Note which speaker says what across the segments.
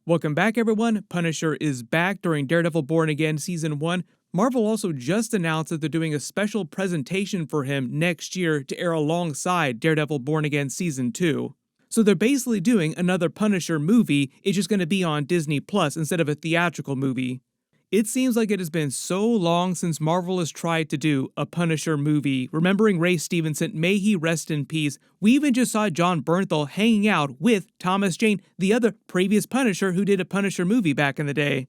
Speaker 1: Welcome back, everyone. Punisher is back during Daredevil Born Again Season 1. Marvel also just announced that they're doing a special presentation for him next year to air alongside Daredevil Born Again Season 2. So they're basically doing another Punisher movie, it's just going to be on Disney Plus instead of a theatrical movie. It seems like it has been so long since Marvel has tried to do a Punisher movie. Remembering Ray Stevenson, may he rest in peace. We even just saw Jon Bernthal hanging out with Thomas Jane, the other previous Punisher who did a Punisher movie back in the day.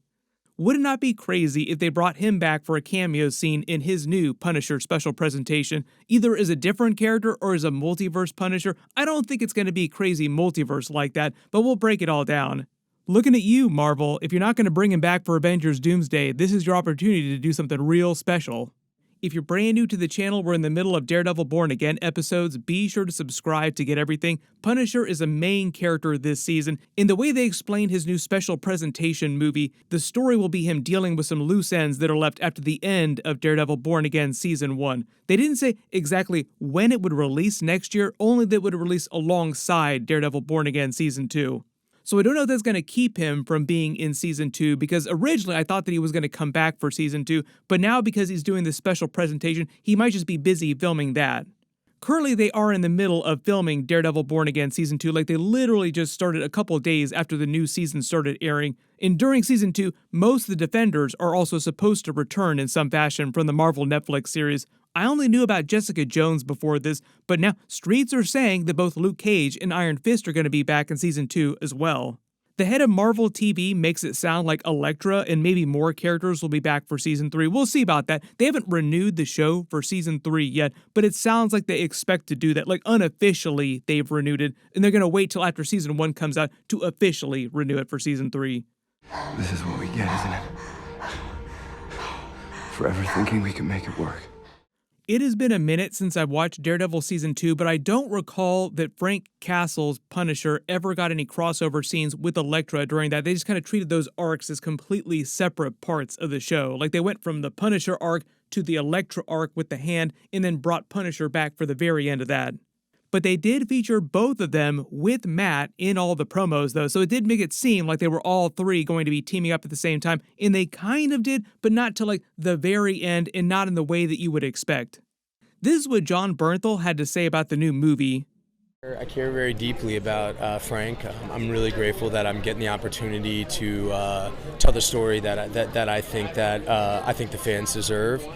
Speaker 1: Would it not be crazy if they brought him back for a cameo scene in his new Punisher special presentation, either as a different character or as a multiverse Punisher? I don't think it's going to be crazy multiverse like that, but we'll break it all down. Looking at you, Marvel, if you're not going to bring him back for Avengers Doomsday, this is your opportunity to do something real special. If you're brand new to the channel, we're in the middle of Daredevil Born Again episodes. Be sure to subscribe to get everything. Punisher is a main character this season. In the way they explained his new special presentation movie, the story will be him dealing with some loose ends that are left after the end of Daredevil Born Again Season 1. They didn't say exactly when it would release next year, only that it would release alongside Daredevil Born Again Season 2. So I don't know if that's going to keep him from being in Season 2, because originally I thought that he was going to come back for Season 2, but now because he's doing this special presentation, he might just be busy filming that. Currently, they are in the middle of filming Daredevil Born Again Season 2, like they literally just started a couple days after the new season started airing. And during Season 2, most of the Defenders are also supposed to return in some fashion from the Marvel Netflix series. I only knew about Jessica Jones before this, but now streets are saying that both Luke Cage and Iron Fist are going to be back in Season 2 as well. The head of Marvel TV makes it sound like Elektra and maybe more characters will be back for Season 3. We'll see about that. They haven't renewed the show for Season 3 yet, but it sounds like they expect to do that. Like unofficially, they've renewed it, and they're going to wait till after Season 1 comes out to officially renew it for Season 3.
Speaker 2: This is what we get, isn't it? Forever thinking we can make it work.
Speaker 1: It has been a minute since I've watched Daredevil Season 2, but I don't recall that Frank Castle's Punisher ever got any crossover scenes with Elektra during that. They just kind of treated those arcs as completely separate parts of the show. Like they went from the Punisher arc to the Elektra arc with the hand, and then brought Punisher back for the very end of that. But they did feature both of them with Matt in all the promos, though, so it did make it seem like they were all three going to be teaming up at the same time, and they kind of did, but not till like the very end and not in the way that you would expect. This is what Jon Bernthal had to say about the new movie.
Speaker 3: I care very deeply about Frank. I'm really grateful that I'm getting the opportunity to tell the story that I think the fans deserve.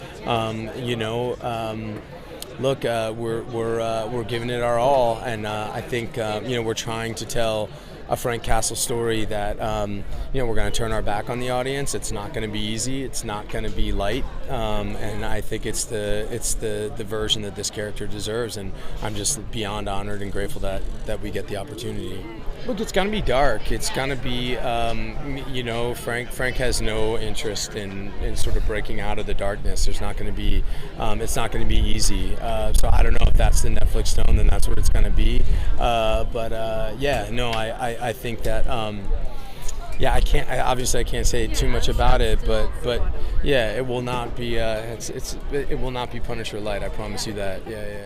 Speaker 3: Look, we're giving it our all, and I think we're trying to tell a Frank Castle story that we're going to turn our back on the audience. It's not going to be easy. It's not going to be light, and I think it's the version that this character deserves. And I'm just beyond honored and grateful that we get the opportunity. Look, it's going to be dark. It's going to be, Frank has no interest in sort of breaking out of the darkness. There's not going to be, it's not going to be easy. So I don't know if that's the Netflix tone, then that's what it's going to be. I think that, I can't say too much about it, but yeah, it will not be, it will not be Punisher light. I promise you that. Yeah.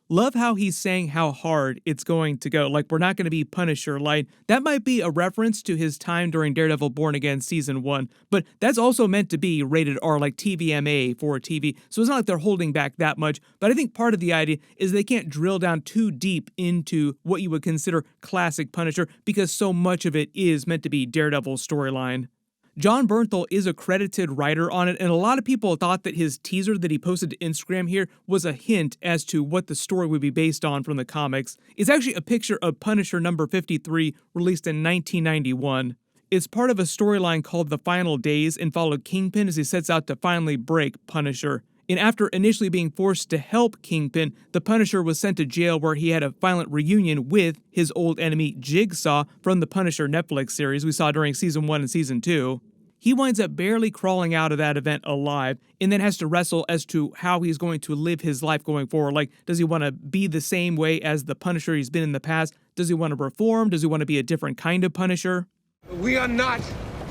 Speaker 1: Love how he's saying how hard it's going to go. Like, we're not going to be Punisher light. That might be a reference to his time during Daredevil Born Again Season 1, but that's also meant to be rated R, like TVMA for TV, so it's not like they're holding back that much. But I think part of the idea is they can't drill down too deep into what you would consider classic Punisher, because so much of it is meant to be Daredevil's storyline. Jon Bernthal is a credited writer on it, and a lot of people thought that his teaser that he posted to Instagram here was a hint as to what the story would be based on from the comics. It's actually a picture of Punisher number 53, released in 1991. It's part of a storyline called The Final Days and followed Kingpin as he sets out to finally break Punisher. And after initially being forced to help Kingpin, the Punisher was sent to jail where he had a violent reunion with his old enemy Jigsaw from the Punisher Netflix series we saw during Season 1 and Season 2. He winds up barely crawling out of that event alive, and then has to wrestle as to how he's going to live his life going forward. Like, does he want to be the same way as the Punisher he's been in the past? Does he want to reform? Does he want to be a different kind of Punisher?
Speaker 4: We are not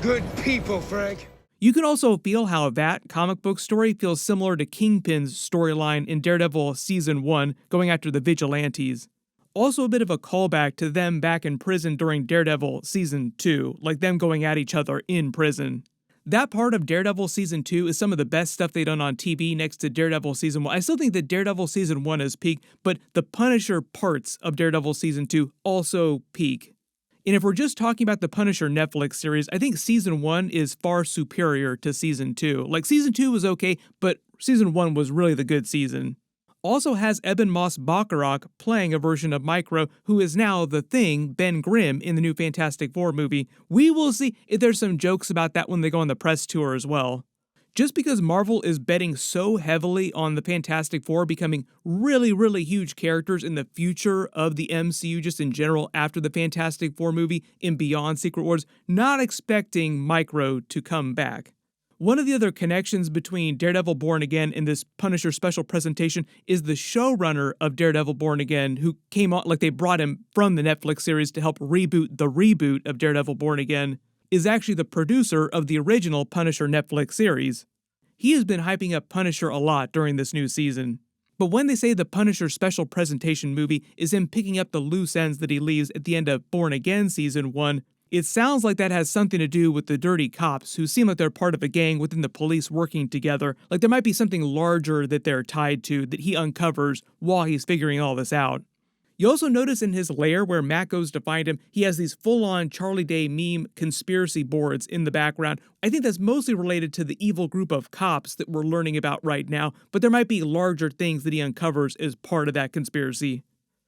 Speaker 4: good people, Frank.
Speaker 1: You can also feel how that comic book story feels similar to Kingpin's storyline in Daredevil Season 1, going after the Vigilantes. Also a bit of a callback to them back in prison during Daredevil Season 2, like them going at each other in prison. That part of Daredevil Season 2 is some of the best stuff they've done on TV next to Daredevil Season 1. I still think that Daredevil Season 1 is peak, but the Punisher parts of Daredevil Season 2 also peak. And if we're just talking about the Punisher Netflix series, I think Season 1 is far superior to Season 2. Like, Season 2 was okay, but Season 1 was really the good season. Also has Eben Moss-Bachrach playing a version of Micro, who is now the Thing, Ben Grimm, in the new Fantastic Four movie. We will see if there's some jokes about that when they go on the press tour as well. Just because Marvel is betting so heavily on the Fantastic Four becoming really, really huge characters in the future of the MCU just in general after the Fantastic Four movie and beyond Secret Wars, not expecting Micro to come back. One of the other connections between Daredevil Born Again and this Punisher special presentation is the showrunner of Daredevil Born Again, who came on, like they brought him from the Netflix series to help reboot the reboot of Daredevil Born Again, is actually the producer of the original Punisher Netflix series. He has been hyping up Punisher a lot during this new season. But when they say the Punisher special presentation movie is him picking up the loose ends that he leaves at the end of Born Again Season 1, it sounds like that has something to do with the dirty cops who seem like they're part of a gang within the police working together. Like there might be something larger that they're tied to that he uncovers while he's figuring all this out. You also notice in his lair where Matt goes to find him, he has these full-on Charlie Day meme conspiracy boards in the background. I think that's mostly related to the evil group of cops that we're learning about right now, but there might be larger things that he uncovers as part of that conspiracy.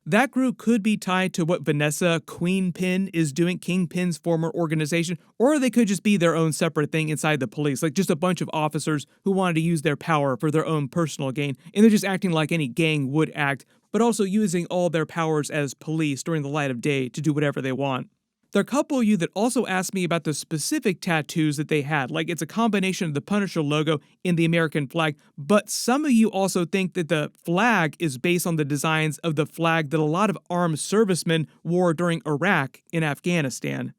Speaker 1: That group could be tied to what Vanessa Queenpin is doing, Kingpin's former organization, or they could just be their own separate thing inside the police, like just a bunch of officers who wanted to use their power for their own personal gain, and they're just acting like any gang would act, but also using all their powers as police during the light of day to do whatever they want. There are a couple of you that also asked me about the specific tattoos that they had, like it's a combination of the Punisher logo and the American flag, but some of you also think that the flag is based on the designs of the flag that a lot of armed servicemen wore during Iraq and Afghanistan.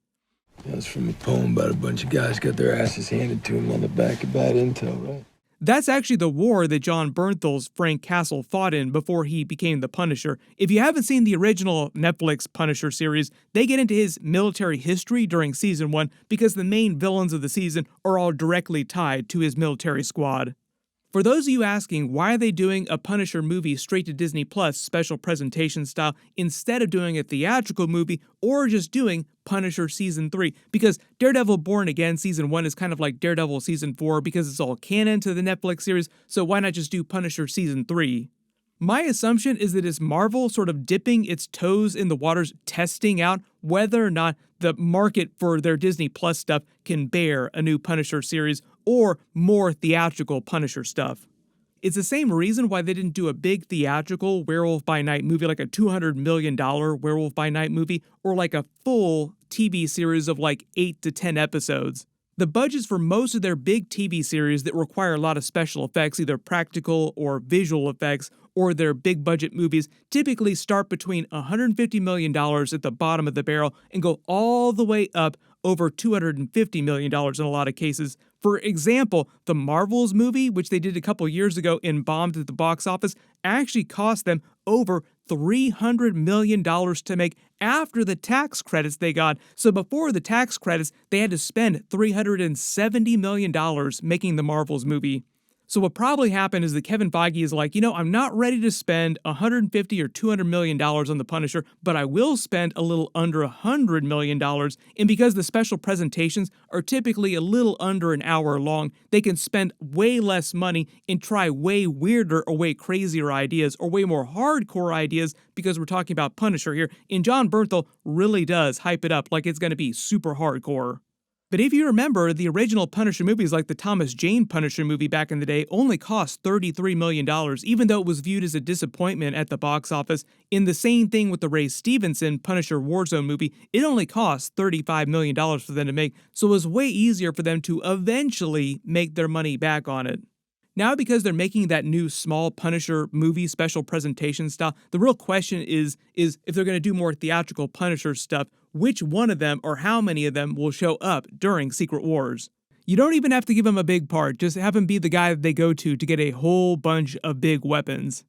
Speaker 5: That's from a poem about a bunch of guys got their asses handed to them on the back of bad intel, right?
Speaker 1: That's actually the war that John Bernthal's Frank Castle fought in before he became the Punisher. If you haven't seen the original Netflix Punisher series, they get into his military history during Season 1 because the main villains of the season are all directly tied to his military squad. For those of you asking why are they doing a Punisher movie straight to Disney Plus special presentation style instead of doing a theatrical movie or just doing Punisher Season 3, because Daredevil Born Again Season 1 is kind of like Daredevil Season 4 because it's all canon to the Netflix series, so why not just do Punisher Season 3? My assumption is that it's Marvel sort of dipping its toes in the waters, testing out whether or not the market for their Disney Plus stuff can bear a new Punisher series or more theatrical Punisher stuff. It's the same reason why they didn't do a big theatrical Werewolf by Night movie, like a $200 million Werewolf by Night movie, or like a full TV series of like 8 to 10 episodes. The budgets for most of their big TV series that require a lot of special effects, either practical or visual effects, or their big budget movies, typically start between $150 million at the bottom of the barrel and go all the way up over $250 million in a lot of cases. For example, the Marvels movie, which they did a couple years ago and bombed at the box office, actually cost them over $300 million to make after the tax credits they got. So before the tax credits, they had to spend $370 million making the Marvels movie. So what probably happened is that Kevin Feige is like, I'm not ready to spend $150 or $200 million on the Punisher, but I will spend a little under $100 million. And because the special presentations are typically a little under an hour long, they can spend way less money and try way weirder or way crazier ideas or way more hardcore ideas because we're talking about Punisher here. And John Bernthal really does hype it up like it's going to be super hardcore. But if you remember, the original Punisher movies, like the Thomas Jane Punisher movie back in the day, only cost $33 million, even though it was viewed as a disappointment at the box office. In the same thing with the Ray Stevenson Punisher Warzone movie, it only cost $35 million for them to make, so it was way easier for them to eventually make their money back on it. Now, because they're making that new small Punisher movie special presentation style, the real question is if they're going to do more theatrical Punisher stuff, which one of them or how many of them will show up during Secret Wars. You don't even have to give him a big part, just have him be the guy that they go to get a whole bunch of big weapons.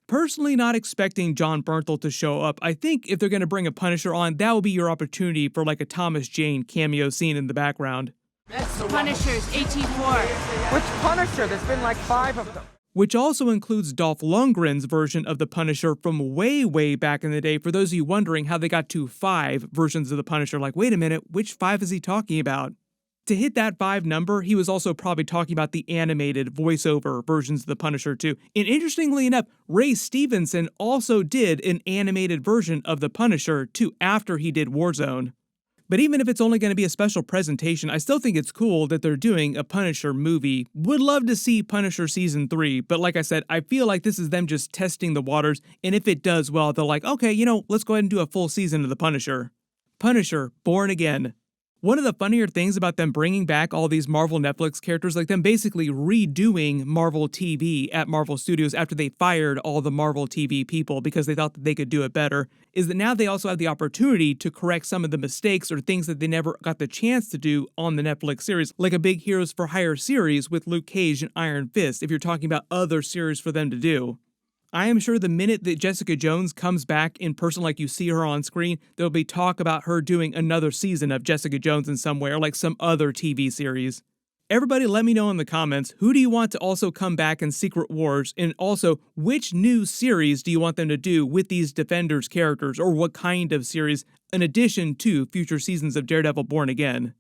Speaker 1: Personally not expecting John Bernthal to show up. I think if they're going to bring a Punisher on, that will be your opportunity for like a Thomas Jane cameo scene in the background.
Speaker 6: Punishers, 18-4.
Speaker 7: Which Punisher? There's been like 5 of them.
Speaker 1: Which also includes Dolph Lundgren's version of the Punisher from way, way back in the day, for those of you wondering how they got to 5 versions of the Punisher. Like, wait a minute, which 5 is he talking about? To hit that 5 number, he was also probably talking about the animated voiceover versions of the Punisher too. And interestingly enough, Ray Stevenson also did an animated version of the Punisher too after he did Warzone. But even if it's only going to be a special presentation, I still think it's cool that they're doing a Punisher movie. Would love to see Punisher Season 3, but like I said, I feel like this is them just testing the waters, and if it does well, they're like, okay, let's go ahead and do a full season of the Punisher. Punisher, Born Again. One of the funnier things about them bringing back all these Marvel Netflix characters, like them basically redoing Marvel TV at Marvel Studios after they fired all the Marvel TV people because they thought that they could do it better, is that now they also have the opportunity to correct some of the mistakes or things that they never got the chance to do on the Netflix series, like a big Heroes for Hire series with Luke Cage and Iron Fist, if you're talking about other series for them to do. I am sure the minute that Jessica Jones comes back in person like you see her on screen, there'll be talk about her doing another season of Jessica Jones in some way or like some other TV series. Everybody let me know in the comments, who do you want to also come back in Secret Wars, and also which new series do you want them to do with these Defenders characters, or what kind of series in addition to future seasons of Daredevil Born Again.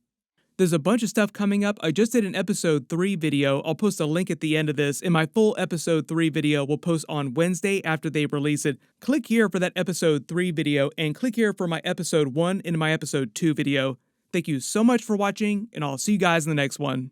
Speaker 1: There's a bunch of stuff coming up. I just did an episode 3 video. I'll post a link at the end of this, and my full episode 3 video will post on Wednesday after they release it. Click here for that episode 3 video, and click here for my episode 1 and my episode 2 video. Thank you so much for watching, and I'll see you guys in the next one.